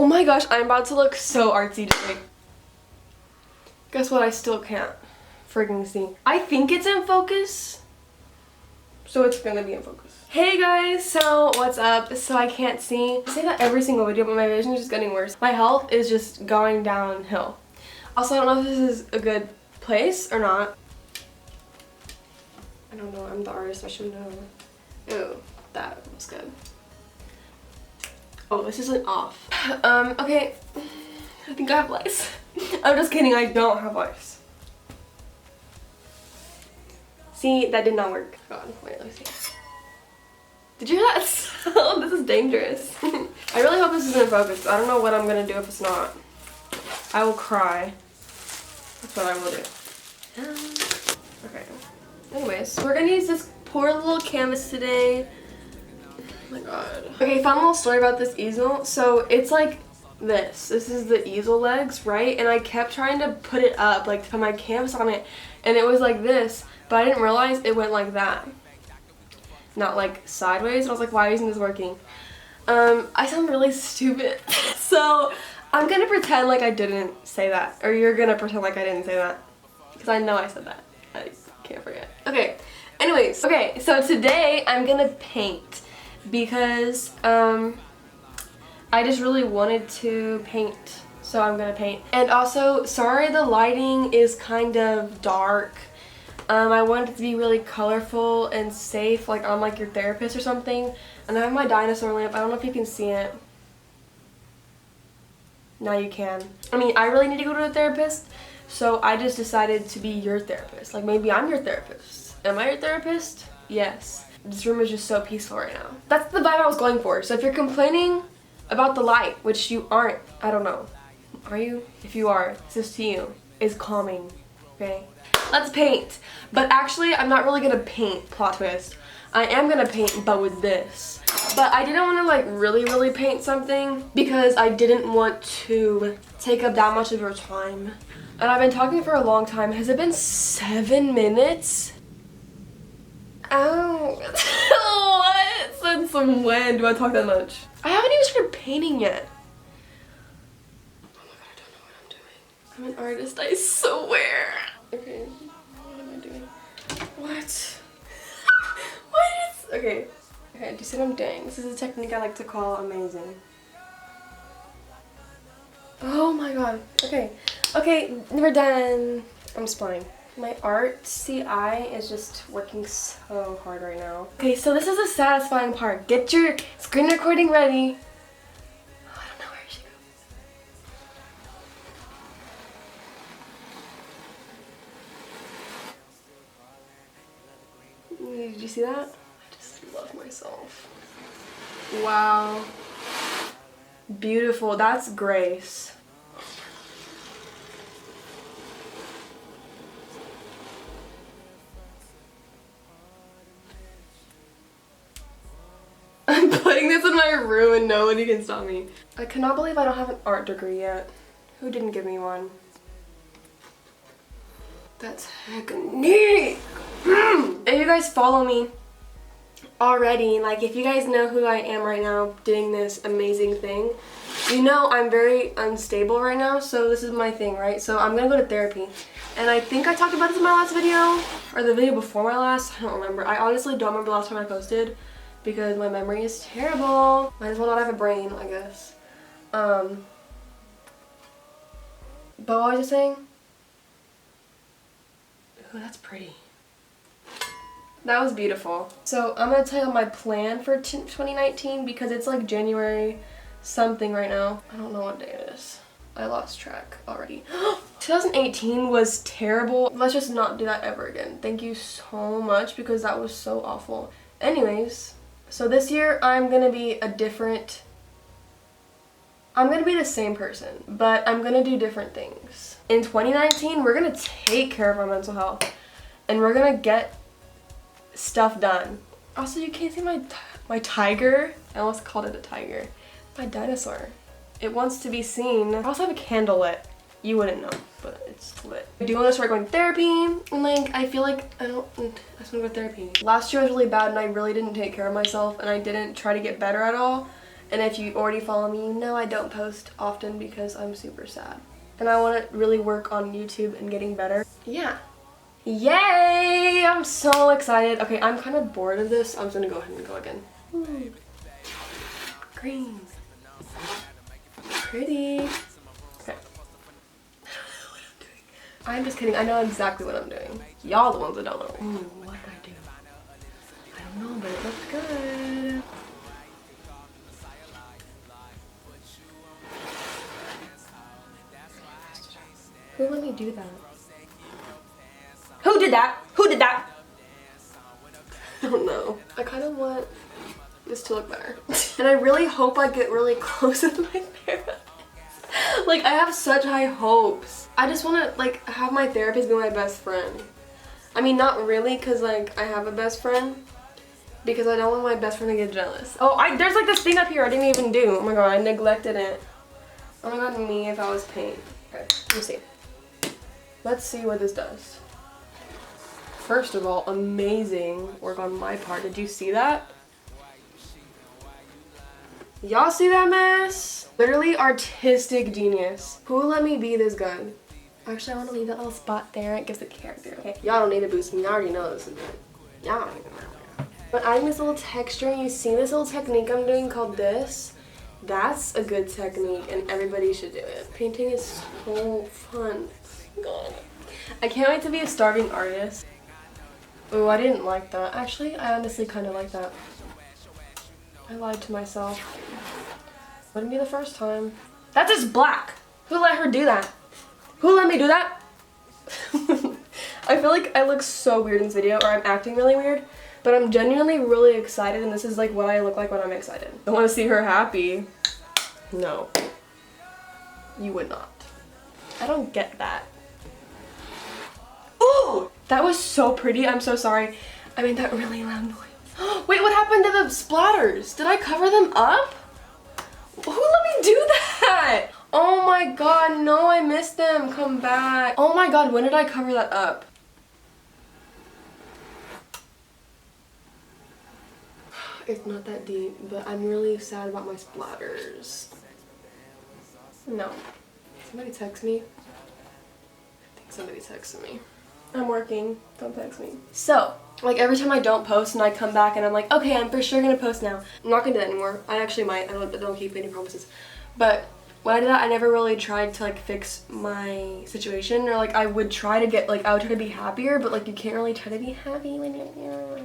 Oh my gosh, I'm about to look so artsy today. Guess what? I still can't friggin' see. I think it's in focus, so it's gonna be in focus. Hey guys, so what's up? So I can't see. I say that every single video, but my vision is just getting worse. My health is just going downhill. Also, I don't know if this is a good place or not. I don't know, I'm the artist, I should know. Ew, that was good. Oh, this isn't off. Okay. I think I have lice. I'm just kidding, I don't have lice. See, that did not work. God, wait, let me see. Did you hear that sound? This is dangerous. I really hope this is in focus. I don't know what I'm gonna do if it's not. I will cry. That's what I will do. Okay. Anyways, we're gonna use this poor little canvas today. Oh my god. Okay, fun little story about this easel. So it's like this. This is the easel legs, right? And I kept trying to put it up, like to put my canvas on it, and it was like this, but I didn't realize it went like that. Not like sideways. And I was like, why isn't this working? I sound really stupid. So I'm gonna pretend like I didn't say that, or you're gonna pretend like I didn't say that, because I know I said that. I can't forget. Okay, anyways, okay, so today I'm gonna paint because I just really wanted to paint, so I'm gonna paint. And also, sorry the lighting is kind of dark. I wanted it to be really colorful and safe, like I'm like your therapist or something. And I have my dinosaur lamp. I don't know if you can see it. Now you can. I mean, I really need to go to a therapist, so I just decided to be your therapist. Like, maybe I'm your therapist. Am I your therapist? Yes. This room is just so peaceful right now. That's the vibe I was going for. So if you're complaining about the light, which you aren't, I don't know. Are you? If you are, this is to you. It's calming, okay? Let's paint. But actually, I'm not really gonna paint, plot twist. I am gonna paint, but with this. But I didn't want to like really paint something because I didn't want to take up that much of your time. And I've been talking for a long time. Has it been 7 minutes? Ow. What? Since when do I talk that much? I haven't even started painting yet. Oh my god, I don't know what I'm doing. I'm an artist, I swear. Okay, what am I doing? What? What? Okay. Okay, do you see what I'm doing? This is a technique I like to call amazing. Oh my god. Okay. Okay, we're done. I'm just playing. My artsy eye is just working so hard right now. Okay, so this is the satisfying part. Get your screen recording ready. Oh, I don't know where I should go. Did you see that? I just love myself. Wow. Beautiful. That's grace. I'm putting this in my room and nobody can stop me. I cannot believe I don't have an art degree yet. Who didn't give me one? That's heck neat. If you guys follow me already, like if you guys know who I am right now doing this amazing thing, you know I'm very unstable right now, so this is my thing, right? So I'm gonna go to therapy. And I think I talked about this in my last video, or the video before my last, I don't remember. I honestly don't remember the last time I posted because my memory is terrible. Might as well not have a brain, I guess. But what was I saying? Oh, that's pretty. That was beautiful. So I'm gonna tell you my plan for 2019 because it's like January something right now. I don't know what day it is. I lost track already. 2018 was terrible. Let's just not do that ever again. Thank you so much because that was so awful. Anyways, so this year I'm gonna be I'm gonna be the same person, but I'm gonna do different things. In 2019, we're gonna take care of our mental health and we're gonna get stuff done. Also, you can't see my tiger. I almost called it a tiger. My dinosaur. It wants to be seen. I also have a candle lit. You wouldn't know, but it's lit. I do want to start going to therapy, and like I feel like I just want to go to therapy. Last year was really bad and I really didn't take care of myself and I didn't try to get better at all. And if you already follow me, you know I don't post often because I'm super sad. And I want to really work on YouTube and getting better. Yeah. Yay! I'm so excited. Okay, I'm kind of bored of this. I'm just gonna go ahead and go again. Ooh. Green. Pretty. Okay. I'm just kidding. I know exactly what I'm doing. Y'all the ones that don't know. Ooh, what did I do? I don't know, but it looks good. Who let me do that? Who did that? Who did that? I don't know. I kind of want this to look better. And I really hope I get really close with my therapist. Like, I have such high hopes. I just want to, like, have my therapist be my best friend. I mean, not really, because, like, I have a best friend. Because I don't want my best friend to get jealous. Oh, there's, like, this thing up here I didn't even do. Oh my god, I neglected it. Oh my god, me if I was paint. Okay, let me see. Let's see what this does. First of all, amazing work on my part. Did you see that? Y'all see that mess? Literally artistic genius. Who let me be this gun? Actually, I want to leave that little spot there. It gives it character. Okay, y'all don't need to boost me. I already know this is good. Y'all don't even know. But adding this little texture, and you see this little technique I'm doing called this? That's a good technique, and everybody should do it. Painting is so fun. God. I can't wait to be a starving artist. Oh, I didn't like that. Actually, I honestly kind of like that. I lied to myself. Wouldn't be the first time. That's just black. Who let her do that? Who let me do that? I feel like I look so weird in this video, or I'm acting really weird, but I'm genuinely really excited, and this is like what I look like when I'm excited. I want to see her happy. No. You would not. I don't get that. Ooh! That was so pretty. I'm so sorry. I made that really loud noise. Wait, what happened to the splatters? Did I cover them up? Who let me do that? Oh my god, no, I missed them. Come back. Oh my god, when did I cover that up? It's not that deep, but I'm really sad about my splatters. No. Somebody text me. I think somebody texted me. I'm working. Don't text me. So, like every time I don't post and I come back and I'm like, okay, I'm for sure gonna post now. I'm not gonna do that anymore. I actually might. I don't keep any promises. But when I did that, I never really tried to like fix my situation, or like I would try to get like I would try to be happier, but like you can't really try to be happy when you're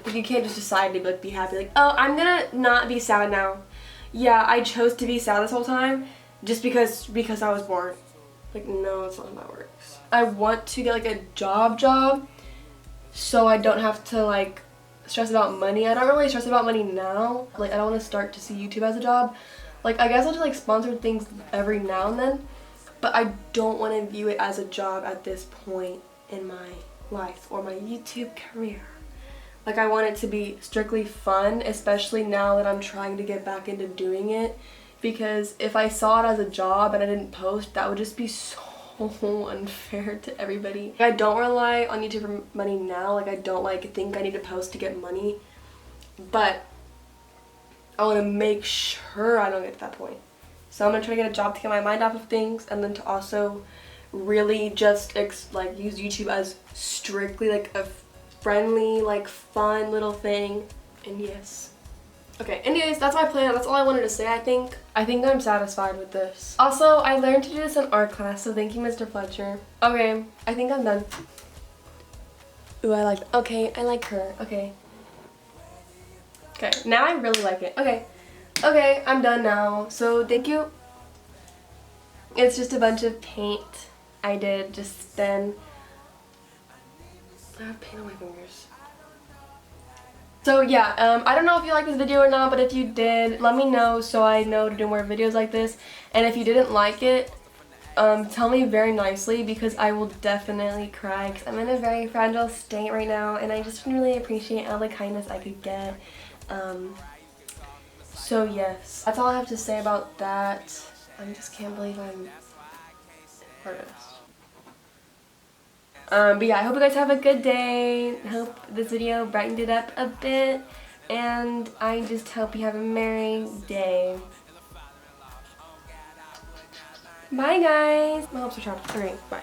like you can't just decide to like be happy. Like, oh, I'm gonna not be sad now. Yeah, I chose to be sad this whole time just because I was bored. Like, no, that's not how that works. I want to get like a job so I don't have to like stress about money. I don't really stress about money now. Like, I don't want to start to see YouTube as a job. Like, I guess I'll do like sponsored things every now and then, but I don't want to view it as a job at this point in my life or my YouTube career. Like, I want it to be strictly fun, especially now that I'm trying to get back into doing it. Because if I saw it as a job and I didn't post, that would just be so unfair to everybody. I don't rely on YouTube for money now. Like, I don't like think I need to post to get money. But I want to make sure I don't get to that point. So I'm going to try to get a job to get my mind off of things, and then to also really just like use YouTube as strictly like a friendly, like fun little thing. And yes. Okay, anyways, that's my plan. That's all I wanted to say, I think. I think I'm satisfied with this. Also, I learned to do this in art class, so thank you, Mr. Fletcher. Okay, I think I'm done. Ooh, okay, I like her. Okay. Okay, now I really like it. Okay. Okay, I'm done now. So, thank you. It's just a bunch of paint I did just then. I have paint on my fingers. So yeah, I don't know if you liked this video or not, but if you did, let me know so I know to do more videos like this. And if you didn't like it, tell me very nicely, because I will definitely cry, because I'm in a very fragile state right now, and I just really appreciate all the kindness I could get. So yes, that's all I have to say about that. I just can't believe I'm an artist. But yeah, I hope you guys have a good day. I hope this video brightened it up a bit And I just hope you have a merry day. Bye guys. My lips are chapped. Alright, bye.